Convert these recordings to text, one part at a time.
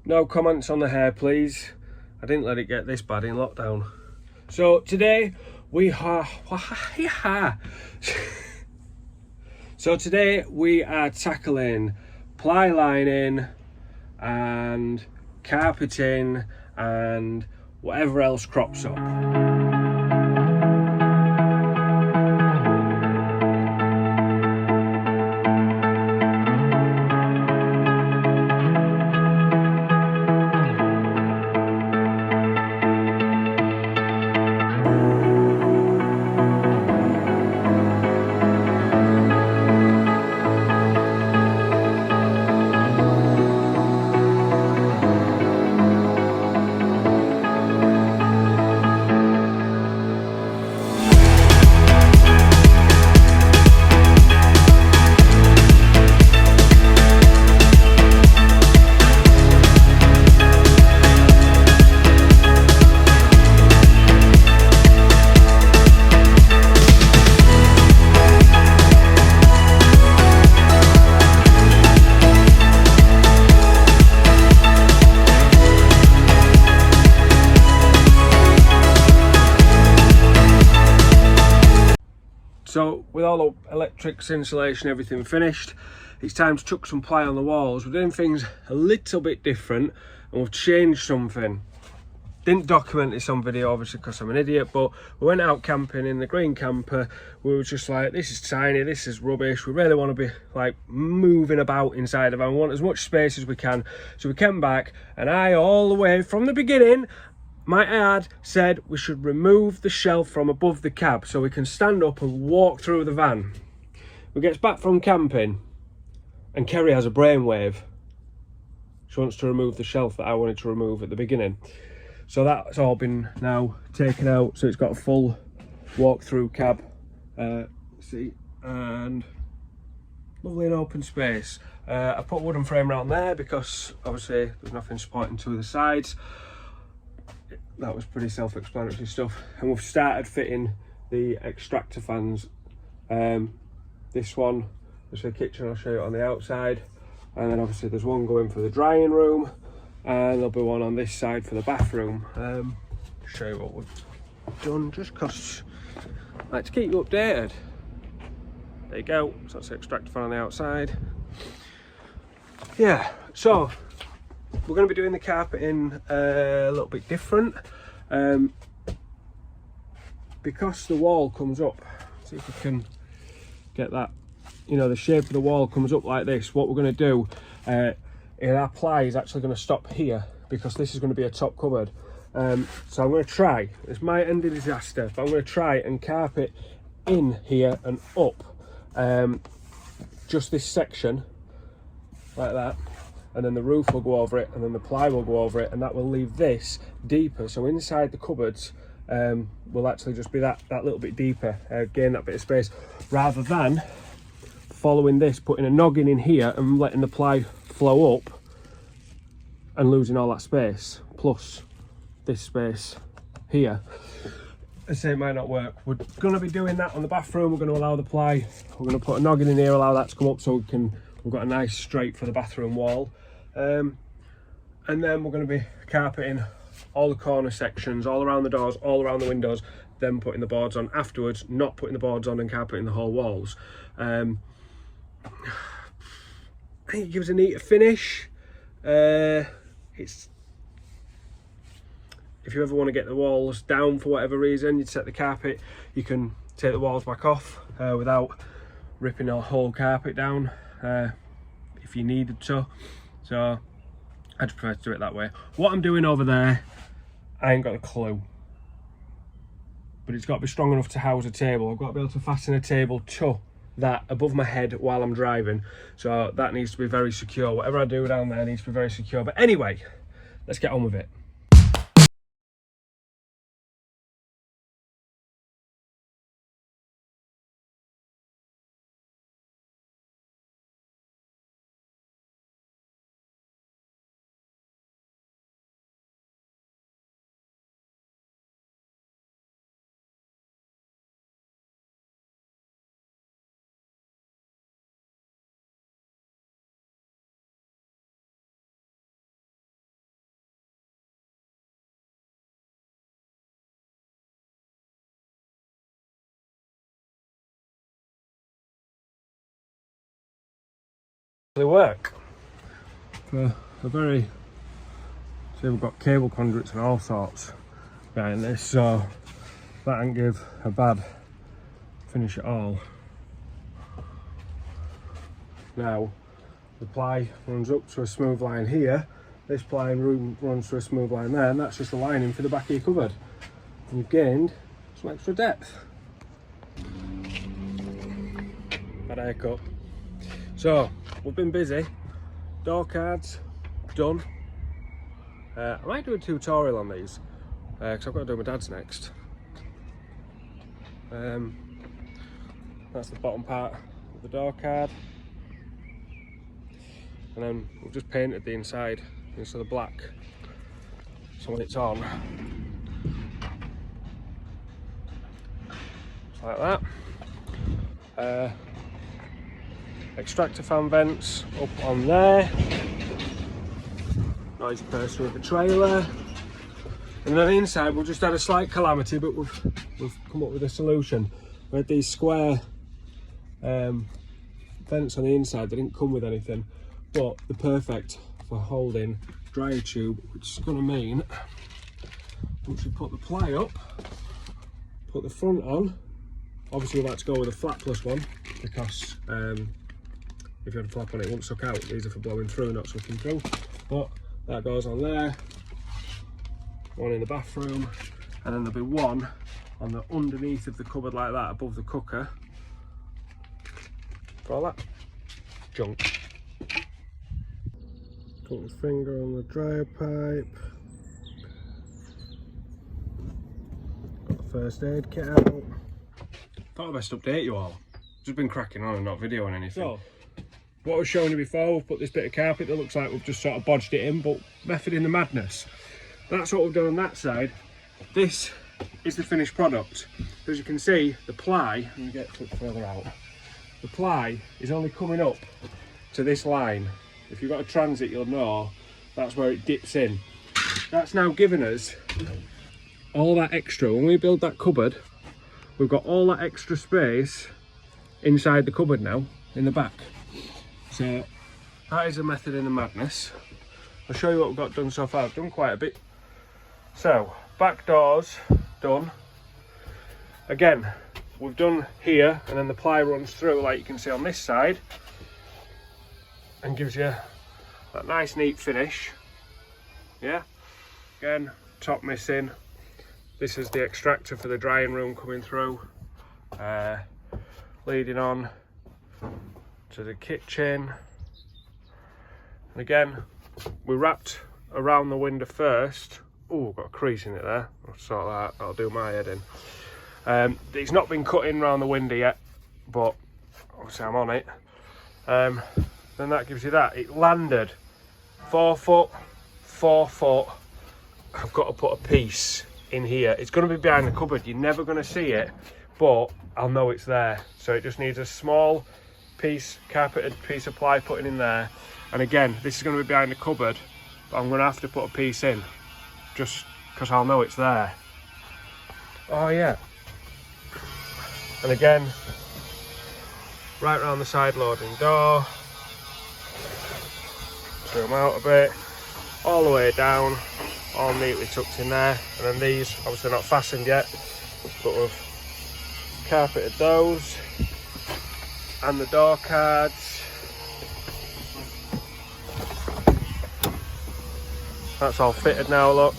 No comments on the hair, please. I didn't let it get this bad in lockdown. So today we are tackling ply lining and carpeting and whatever else crops up. So with all the electrics, insulation, everything finished, it's time to chuck some ply on the walls. We're doing things a little bit different and we've changed something. Didn't document this on video obviously because I'm an idiot, but we went out camping in the green camper. We were just like, this is tiny, this is rubbish. We really want to be like moving about inside of it. We want as much space as we can. So we came back and I, all the way from the beginning, my ad said we should remove the shelf from above the cab so we can stand up and walk through the van. We gets back from camping and Kerry has a brainwave. She wants to remove the shelf that I wanted to remove at the beginning. So that's all been now taken out, so it's got a full walk-through cab seat and lovely and open space. I put a wooden frame around there because obviously there's nothing supporting two of the sides. That was pretty self-explanatory stuff. And we've started fitting the extractor fans. This one is for the kitchen, I'll show you it on the outside. And then obviously there's one going for the drying room. And there'll be one on this side for the bathroom. Show you what we've done, just because I like to keep you updated. There you go, so that's the extractor fan on the outside. Yeah, so we're going to be doing the carpeting a little bit different. Because the wall comes up, see if we can get that, you know, the shape of the wall comes up like this. What we're going to do, our ply is actually going to stop here because this is going to be a top cupboard. So I'm going to try, this might end in disaster, but I'm going to try and carpet in here and up just this section like that, and then the roof will go over it, and then the ply will go over it, and that will leave this deeper. So inside the cupboards will actually just be that little bit deeper, gain that bit of space, rather than following this, putting a noggin in here and letting the ply flow up and losing all that space, plus this space here. I say it might not work. We're going to be doing that on the bathroom. We're going to allow the ply, we're going to put a noggin in here, allow that to come up so we've got a nice straight for the bathroom wall. And then we're going to be carpeting all the corner sections, all around the doors, all around the windows, then putting the boards on afterwards, not putting the boards on and carpeting the whole walls. I think it gives a neater finish. It's, if you ever want to get the walls down for whatever reason, you'd set the carpet, you can take the walls back off without ripping a whole carpet down if you needed to. So I just prefer to do it that way. What I'm doing over there, I ain't got a clue, but it's got to be strong enough to house a table. I've got to be able to fasten a table to that above my head while I'm driving, so that needs to be very secure. Whatever I do down there needs to be very secure. But anyway, let's get on with it. They work for a very, see, we've got cable conduits and all sorts behind this, so that ain't give a bad finish at all. Now the ply runs up to a smooth line here, this ply runs to a smooth line there, and that's just the lining for the back of your cupboard, and you've gained some extra depth. Had a haircut. So we've been busy. Door cards done. I might do a tutorial on these because I've got to do my dad's next. That's the bottom part of the door card, and then we've just painted the inside instead of black, so when it's on, it's like that. Extractor fan vents up on there, noise purser with the trailer, and on the inside we've just had a slight calamity, but we've come up with a solution. We had these square vents on the inside. They didn't come with anything, but they're perfect for holding dryer tube, which is going to mean once we put the ply up, put the front on, obviously we like to go with a flat plus one, because if you had a flap on it, it won't suck out. These are for blowing through, not sucking through. But that goes on there, one in the bathroom, and then there'll be one on the underneath of the cupboard like that, above the cooker, for all that junk. Put my finger on the dryer pipe. Got the first aid kit out. Thought I'd best update you all. Just been cracking on and not videoing anything. So, what I was showing you before, we've put this bit of carpet that looks like we've just sort of bodged it in, but method in the madness. That's what we've done on that side. This is the finished product. As you can see, the ply, let me get a bit further out. The ply is only coming up to this line. If you've got a transit, you'll know that's where it dips in. That's now given us all that extra. When we build that cupboard, we've got all that extra space inside the cupboard now, in the back. So that is a method in the madness. I'll show you what we've got done so far. I've done quite a bit. So back doors done. Again, we've done here, and then the ply runs through like you can see on this side and gives you that nice neat finish. Yeah, again, top missing. This is the extractor for the drying room coming through, leading on to the kitchen. And again, we wrapped around the window first. Oh, got a crease in it there. I'll sort that, that'll do my head in. It's not been cut in around the window yet, but obviously I'm on it. Then that gives you that. It landed 4 foot, 4 foot. I've got to put a piece in here. It's going to be behind the cupboard. You're never going to see it, but I'll know it's there. So it just needs a small piece, carpeted piece of ply putting in there. And again, this is going to be behind the cupboard, but I'm going to have to put a piece in just because I'll know it's there. Oh yeah. And again, right round the side loading door, zoom out a bit, all the way down, all neatly tucked in there. And then these, obviously not fastened yet, but we've carpeted those, and the door cards. That's all fitted now, look.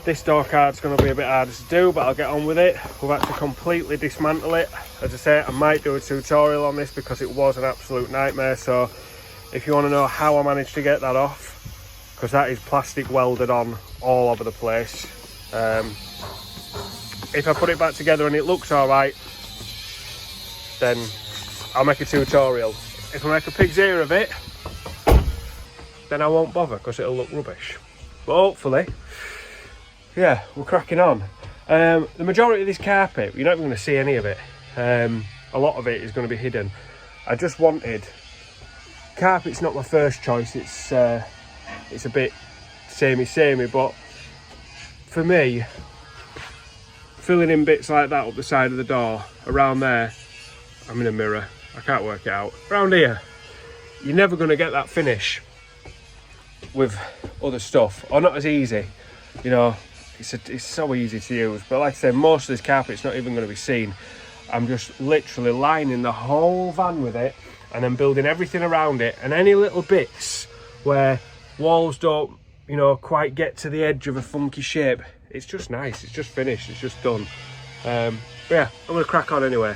This door card's going to be a bit harder to do, but I'll get on with it. We've had to completely dismantle it. As I say, I might do a tutorial on this because it was an absolute nightmare. So if you want to know how I managed to get that off, because that is plastic welded on all over the place. If I put it back together and it looks all right, then I'll make a tutorial. If I make a pig's ear of it, then I won't bother because it'll look rubbish. But hopefully, yeah, we're cracking on. The majority of this carpet, you're not even going to see any of it. A lot of it is going to be hidden. I just wanted, carpet's not my first choice. It's a bit samey, but for me, filling in bits like that up the side of the door, around there, I'm in a mirror. I can't work it out. Around here, you're never going to get that finish with other stuff, or not as easy. You know, it's so easy to use. But like I said, most of this carpet's not even going to be seen. I'm just literally lining the whole van with it, and then building everything around it, and any little bits where walls don't, you know, quite get to the edge of a funky shape. It's just nice. It's just finished. It's just done. But yeah, I'm going to crack on anyway.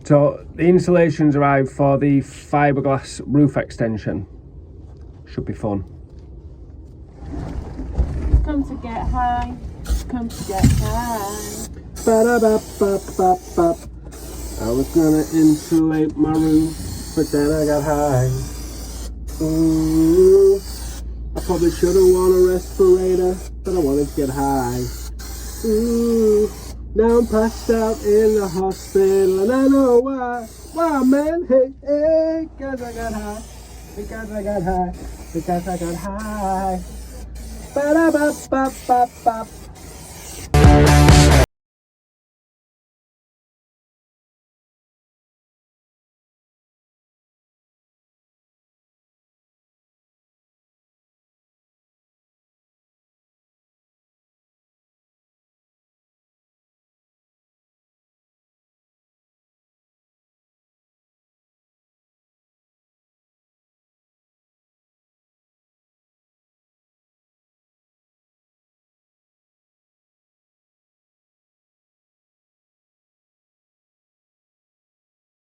So the insulation's arrived for the fiberglass roof extension. Should be fun. Come to get high. Come to get high. Ba-da-ba-ba-ba-ba. I was gonna insulate my roof, but then I got high. Ooh, I probably should have worn a respirator, but I wanted to get high. Ooh, now I'm passed out in the hospital, and I know why. Why, man? Hey, hey, because I got high. Because I got high. Because I got high. Ba-da-ba-ba-ba-ba.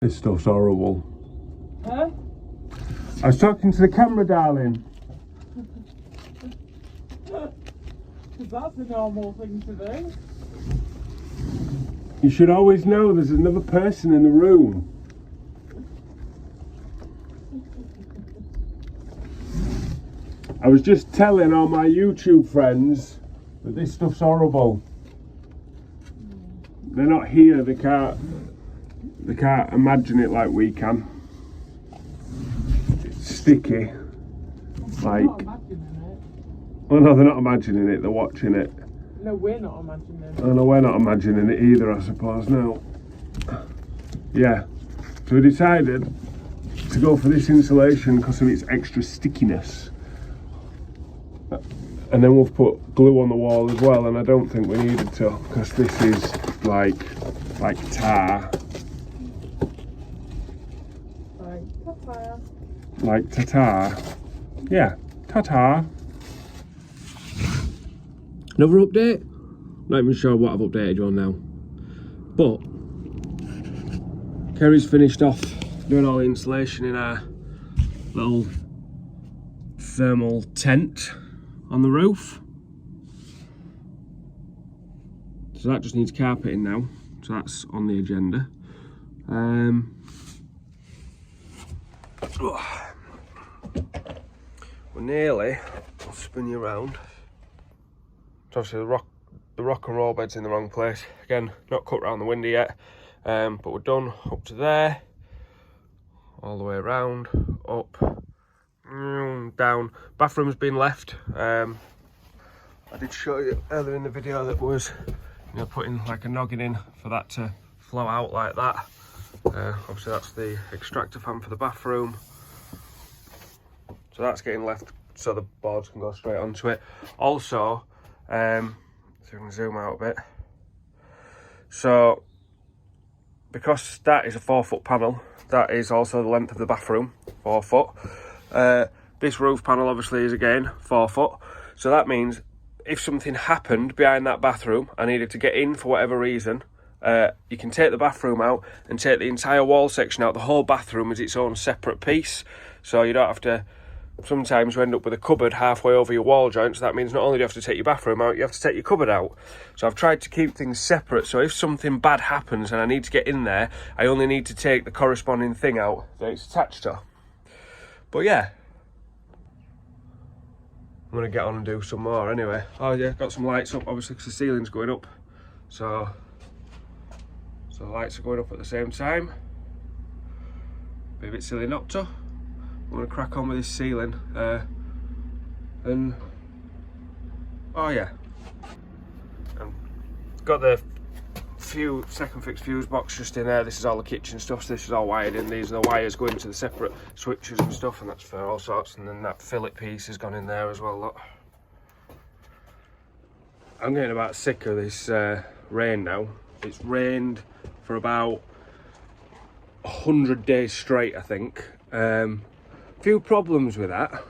This stuff's horrible. Huh? I was talking to the camera, darling. Because that's a normal thing to do. You should always know there's another person in the room. I was just telling all my YouTube friends that this stuff's horrible. They're not here, they can't imagine it like we can. It's sticky. Like, Not imagining it. oh no, they're not imagining it, they're watching it. No, we're not imagining it. Oh no, we're not imagining it either, I suppose. No. Yeah, so we decided to go for this insulation because of its extra stickiness. And then we've put glue on the wall as well, and I don't think we needed to because this is like tar. Like ta-ta. Yeah, ta-ta. Another update? Not even sure what I've updated you on now. But Kerry's finished off doing all the insulation in our little thermal tent on the roof. So that just needs carpeting now. So that's on the agenda. We're nearly, I'll spin you around. So obviously the rock and roll bed's in the wrong place. Again, not cut round the window yet, but we're done up to there, all the way around, up, down. Bathroom's been left. I did show you earlier in the video that was, you know, putting like a noggin in for that to flow out like that. Obviously that's the extractor fan for the bathroom. So that's getting left so the boards can go straight onto it. Also, so we can zoom out a bit. So, because that is a 4-foot panel, that is also the length of the bathroom, 4 foot. This roof panel obviously is again 4 foot. So that means if something happened behind that bathroom, I needed to get in for whatever reason, you can take the bathroom out and take the entire wall section out. The whole bathroom is its own separate piece. So you don't have to, sometimes you end up with a cupboard halfway over your wall joint. So that means not only do you have to take your bathroom out, you have to take your cupboard out. So I've tried to keep things separate. So if something bad happens and I need to get in there, I only need to take the corresponding thing out that it's attached to. But yeah, I'm going to get on and do some more anyway. Oh yeah, got some lights up obviously because the ceiling's going up. So the lights are going up at the same time. Be a bit silly not to. I'm going to crack on with this ceiling. And oh yeah, got the second fix fuse box just in there. This is all the kitchen stuff, so this is all wired in. These are the wires going to the separate switches and stuff, and that's for all sorts. And then that fillet piece has gone in there as well. Look, I'm getting about sick of this rain now. It's rained for about 100 days straight, I think. Few problems with that.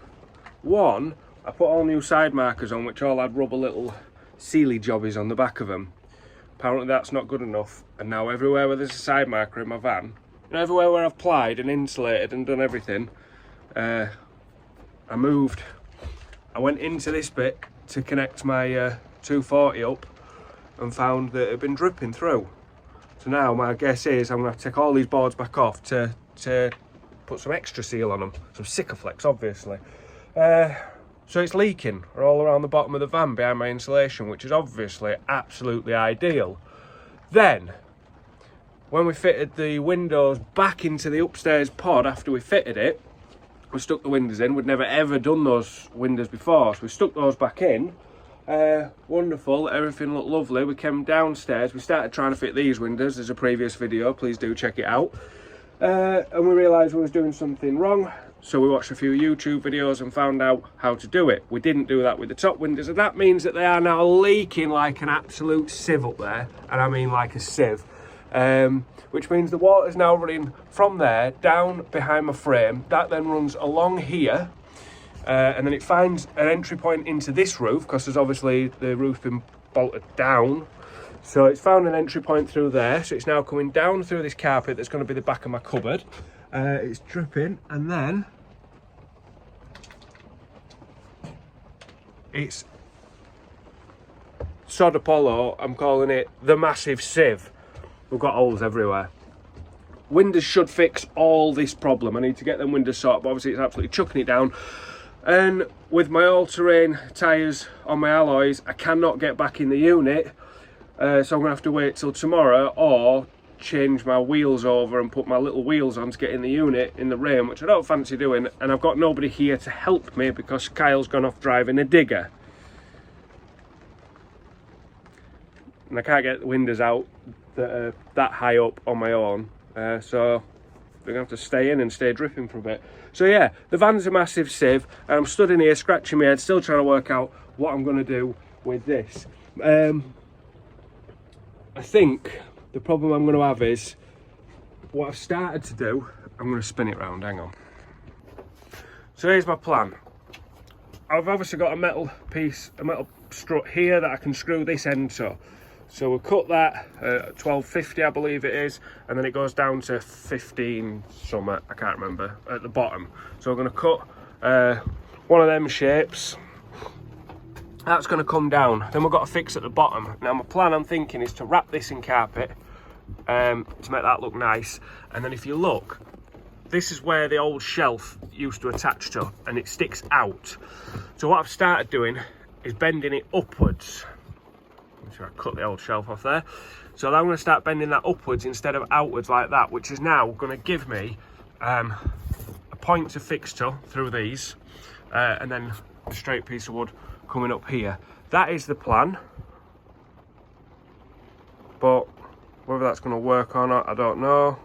One, I put all new side markers on, which all had rubber little sealy jobbies on the back of them. Apparently that's not good enough, and now everywhere where there's a side marker in my van, you know, everywhere where I've plied and insulated and done everything, I went into this bit to connect my 240 up and found that it had been dripping through. So now my guess is I'm going to have to take all these boards back off to put some extra seal on them, some Sikaflex obviously. So it's leaking all around the bottom of the van behind my insulation, which is obviously absolutely ideal. Then, when we fitted the windows back into the upstairs pod after we fitted it, we stuck the windows in. We'd never ever done those windows before, so we stuck those back in. Wonderful, everything looked lovely. We came downstairs, we started trying to fit these windows. There's a previous video, please do check it out. And we realised we was doing something wrong, so we watched a few YouTube videos and found out how to do it. We didn't do that with the top windows, and that means that they are now leaking like an absolute sieve up there, and I mean like a sieve. Which means the water's now running from there down behind my frame. That then runs along here, and then it finds an entry point into this roof, because there's obviously the roof been bolted down. So it's found an entry point through there, so it's now coming down through this carpet that's going to be the back of my cupboard. It's dripping, and then it's Sod Apollo. I'm calling it the massive sieve. We've got holes everywhere. Windows should fix all this problem. I need to get them windows sorted, but obviously it's absolutely chucking it down. And with my all-terrain tyres on my alloys, I cannot get back in the unit. So I'm going to have to wait till tomorrow, or change my wheels over and put my little wheels on to get in the unit in the rain, which I don't fancy doing. And I've got nobody here to help me because Kyle's gone off driving a digger. And I can't get the windows out that are that high up on my own. So we're going to have to stay in and stay dripping for a bit. So yeah, the van's a massive sieve, and I'm stood in here scratching my head, still trying to work out what I'm going to do with this. I think the problem I'm going to have is, what I've started to do, I'm going to spin it round, hang on. So here's my plan. I've obviously got a metal piece, a metal strut here that I can screw this end to. So we'll cut that at 1250 I believe it is, and then it goes down to 15 something, I can't remember, at the bottom. So we're going to cut one of them shapes. That's going to come down. Then we've got to fix at the bottom. Now my plan, I'm thinking, is to wrap this in carpet to make that look nice. And then if you look, this is where the old shelf used to attach to, and it sticks out. So what I've started doing is bending it upwards. So I cut the old shelf off there. So I'm going to start bending that upwards instead of outwards like that, which is now going to give me a point to fix to through these, and then a straight piece of wood coming up here. That is the plan, but whether that's going to work or not, I don't know.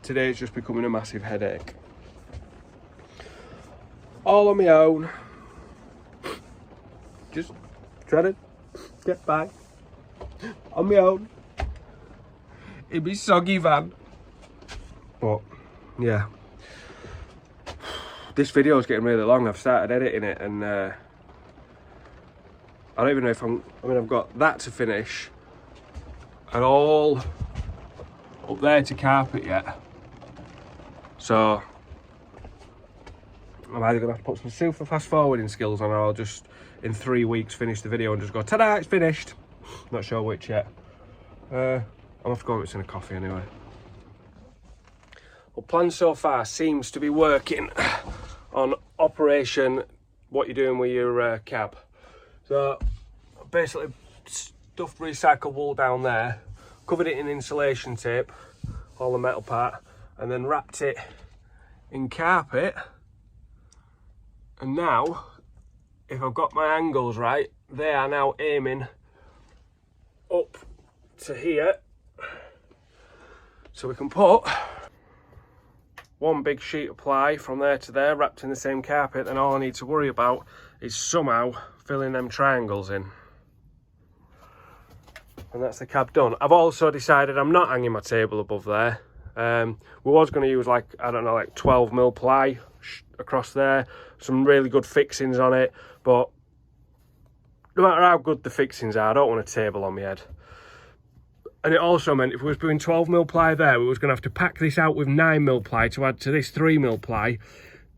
today's just becoming a massive headache. All on my own. Just trying to get by on my own in my soggy van. But yeah, this video is getting really long. I've started editing it, and I don't even know if I've got that to finish and all up there to carpet yet. So I'm either gonna have to put some super fast forwarding skills on, or I'll just in 3 weeks finish the video and just go, ta-da, it's finished. Not sure which yet. I'm off to go and get a coffee anyway. Well, plan so far seems to be working on operation what you're doing with your cab. So basically stuffed recycled wool down there, covered it in insulation tape, all the metal part, and then wrapped it in carpet. And now, if I've got my angles right, they are now aiming up to here. So we can put one big sheet of ply from there to there, wrapped in the same carpet, and all I need to worry about is somehow filling them triangles in. And that's the cab done. I've also decided I'm not hanging my table above there. We was going to use like 12mm ply across there, some really good fixings on it, but no matter how good the fixings are, I don't want a table on my head. And it also meant if we was doing 12mm ply there, we was going to have to pack this out with 9mm ply to add to this 3mm ply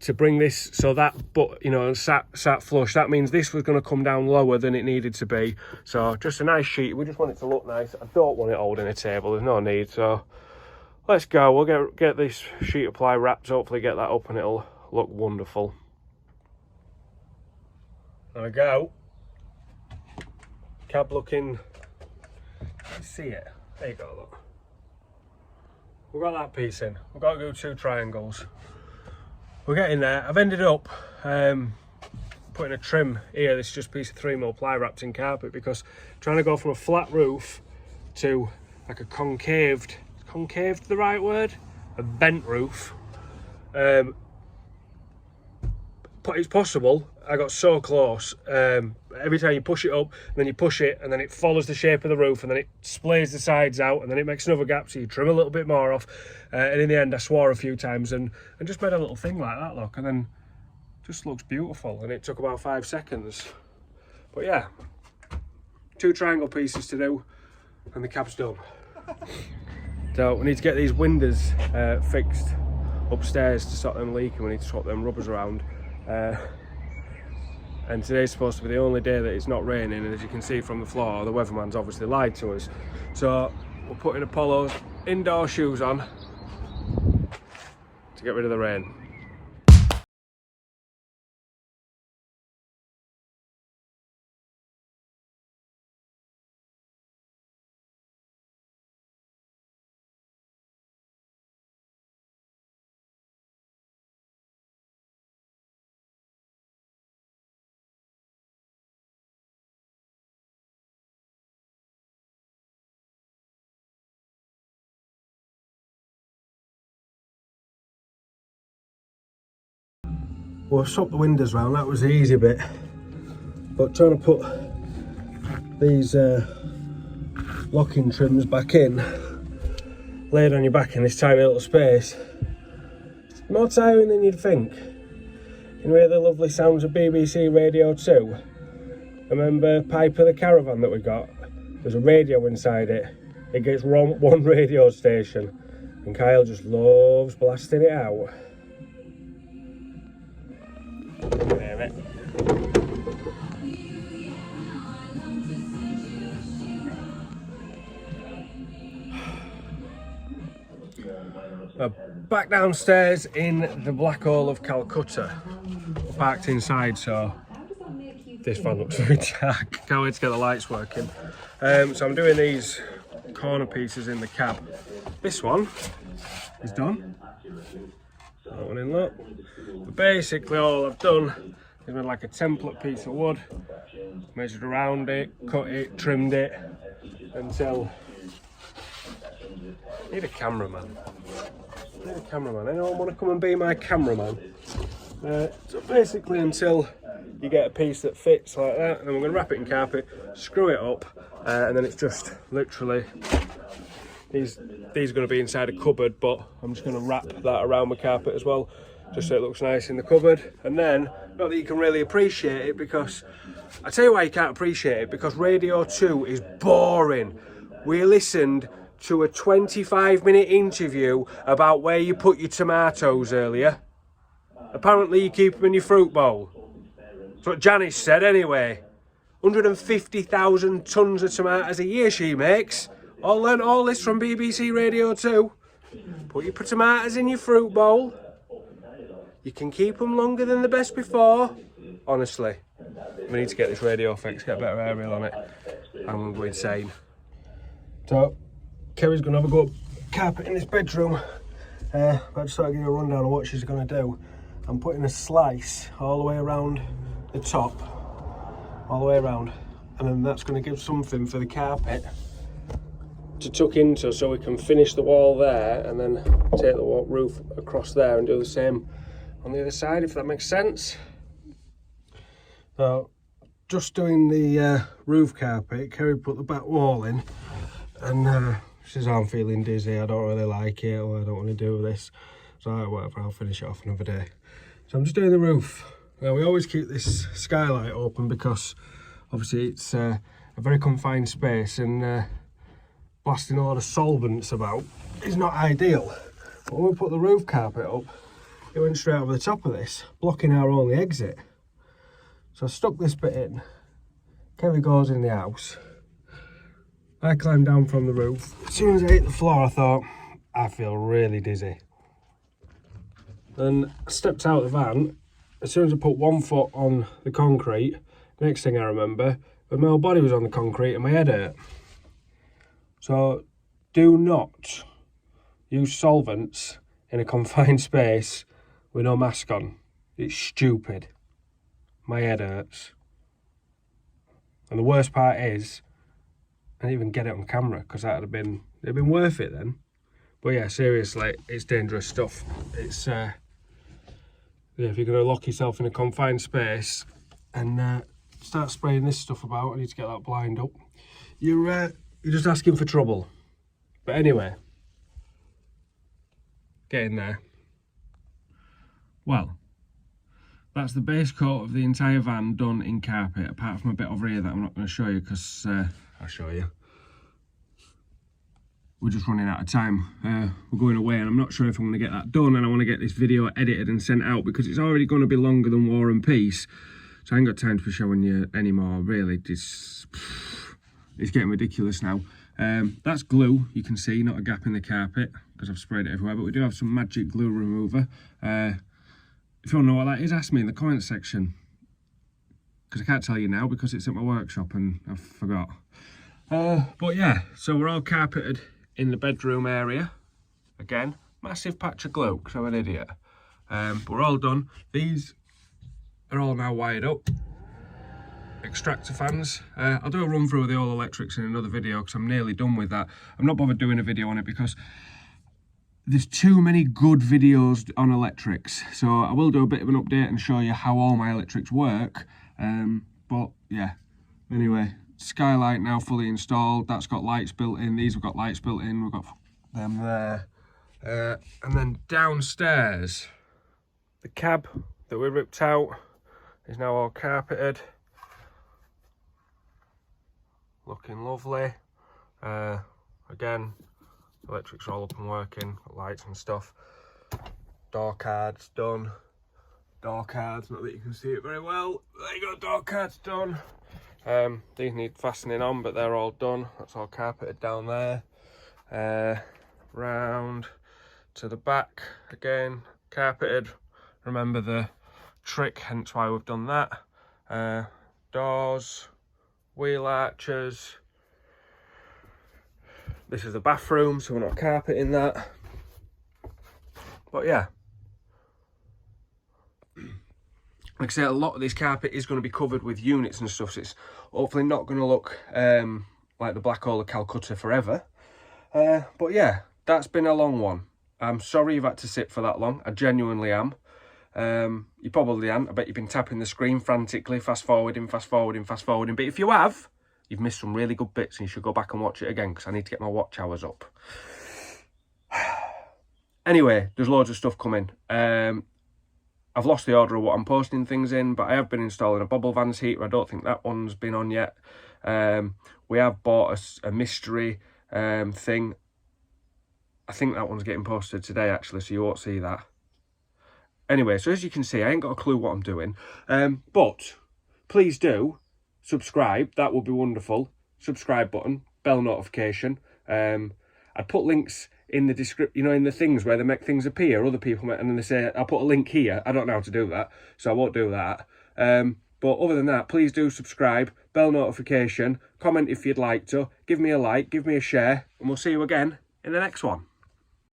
to bring this so that, but you know, sat flush. That means this was going to come down lower than it needed to be. So just a nice sheet. We just want it to look nice. I don't want it holding a table. There's no need. So let's go. We'll get this sheet of ply wrapped. Hopefully get that up and it'll look wonderful. There we go. Cab looking. Let's see it. There you go, look. We've got that piece in. We've got to do 2 triangles. We're getting there. I've ended up putting a trim here. This is just a piece of 3mm ply wrapped in carpet, because trying to go from a flat roof to like a concaved the right word? A bent roof. But it's possible. I got so close. Every time you push it up, and then you push it, and then it follows the shape of the roof, and then it splays the sides out, and then it makes another gap, so you trim a little bit more off. And in the end, I swore a few times and just made a little thing like that, look, and then just looks beautiful. And it took about 5 seconds. But yeah, 2 triangle pieces to do, and the cab's done. So we need to get these windows fixed upstairs to stop them leaking. We need to swap them rubbers around. And today's supposed to be the only day that it's not raining, and as you can see from the floor, the weatherman's obviously lied to us. So we're putting Apollo's indoor shoes on to get rid of the rain. We'll swap the windows round, that was the easy bit. But trying to put these locking trims back in, laid on your back in this tiny little space, it's more tiring than you'd think. You can hear the lovely sounds of BBC Radio 2. Remember Piper the caravan that we got? There's a radio inside it. It gets one radio station, and Kyle just loves blasting it out. Damn it. Back downstairs in the Black Hole of Calcutta. We're parked inside, so this van looks very dark. Can't wait to get the lights working. So I'm doing these corner pieces in the cab. This one is done. That one in, look. But basically all I've done is made like a template piece of wood, measured around it, cut it, trimmed it until... I need a cameraman. the cameraman. Anyone want to come and be my cameraman? So basically until you get a piece that fits like that, and then we're going to wrap it in carpet, screw it up, and then it's just literally, these are going to be inside a cupboard, but I'm just going to wrap that around the carpet as well, just so it looks nice in the cupboard. And then, not that you can really appreciate it, because, I tell you why you can't appreciate it, because Radio 2 is boring. We listened to a 25-minute interview about where you put your tomatoes earlier. Apparently you keep them in your fruit bowl. That's what Janice said anyway. 150,000 tonnes of tomatoes a year she makes. I learnt all this from BBC Radio 2. Put your tomatoes in your fruit bowl. You can keep them longer than the best before. Honestly, we need to get this radio fixed, get a better aerial on it. I'm going to go insane. So, Kerry's going to have a go at carpet in this bedroom. I just thought I'd give you a rundown of what she's going to do. I'm putting a slice all the way around the top, all the way around, and then that's going to give something for the carpet to tuck into, so we can finish the wall there and then take the roof across there and do the same on the other side, if that makes sense. So, just doing the roof carpet, Kerry put the back wall in, and she says, I'm feeling dizzy, I don't really like it, or I don't want to do this. So whatever, I'll finish it off another day. So I'm just doing the roof. Now we always keep this skylight open because obviously it's a very confined space, and blasting a lot of solvents about is not ideal. But when we put the roof carpet up, it went straight over the top of this, blocking our only exit. So I stuck this bit in. Kerry goes in the house. I climbed down from the roof. As soon as I hit the floor, I thought, I feel really dizzy. Then I stepped out of the van. As soon as I put one foot on the concrete, the next thing I remember, my whole body was on the concrete and my head hurt. So do not use solvents in a confined space with no mask on. It's stupid. My head hurts. And the worst part is, I didn't even get it on camera, because that would have been worth it then. But yeah, seriously, it's dangerous stuff. It's yeah, if you're going to lock yourself in a confined space and start spraying this stuff about, I need to get that blind up. You're just asking for trouble. But anyway, getting there. Well, that's the base coat of the entire van done in carpet, apart from a bit over here that I'm not going to show you, because I'll show you. We're just running out of time. We're going away and I'm not sure if I'm going to get that done, and I want to get this video edited and sent out because it's already going to be longer than War and Peace. So I ain't got time to be showing you anymore, really. It's getting ridiculous now. That's glue, you can see, not a gap in the carpet because I've sprayed it everywhere, but we do have some magic glue remover. If you want to know what that is, ask me in the comment section, because I can't tell you now because it's at my workshop and I forgot. But yeah, so we're all carpeted in the bedroom area. Again, massive patch of glue because I'm an idiot. But we're all done. These are all now wired up. Extractor fans. I'll do a run through of the all electrics in another video because I'm nearly done with that. I'm not bothered doing a video on it because there's too many good videos on electrics. So I will do a bit of an update and show you how all my electrics work. But yeah, anyway, skylight now fully installed. That's got lights built in. These have got lights built in. We've got them there. And then downstairs, the cab that we ripped out is now all carpeted. Looking lovely. Again, electrics are all up and working, got lights and stuff. Door cards done. Door cards, not that you can see it very well. There you go, door cards done. These need fastening on, but they're all done. That's all carpeted down there. Round to the back, again, carpeted. Remember the trick, hence why we've done that. Doors, wheel arches. This is the bathroom, so we're not carpeting that. But yeah, like I say, a lot of this carpet is going to be covered with units and stuff, so it's hopefully not going to look like the Black Hole of Calcutta forever. But yeah, that's been a long one. I'm sorry you've had to sit for that long. I genuinely am. You probably aren't. I bet you've been tapping the screen frantically, fast forwarding. But if you have, you've missed some really good bits and you should go back and watch it again because I need to get my watch hours up. Anyway, there's loads of stuff coming. I've lost the order of what I'm posting things in, but I have been installing a Bobble Vans heater. I don't think that one's been on yet. We have bought a mystery thing. I think that one's getting posted today, actually, so you won't see that. Anyway, so as you can see, I ain't got a clue what I'm doing. But please do subscribe. That would be wonderful. Subscribe button, bell notification. I'd put links in the description, you know, in the things where they make things appear. Other people make, and then they say, I'll put a link here. I don't know how to do that, so I won't do that. But other than that, please do subscribe, bell notification, comment if you'd like to, give me a like, give me a share, and we'll see you again in the next one.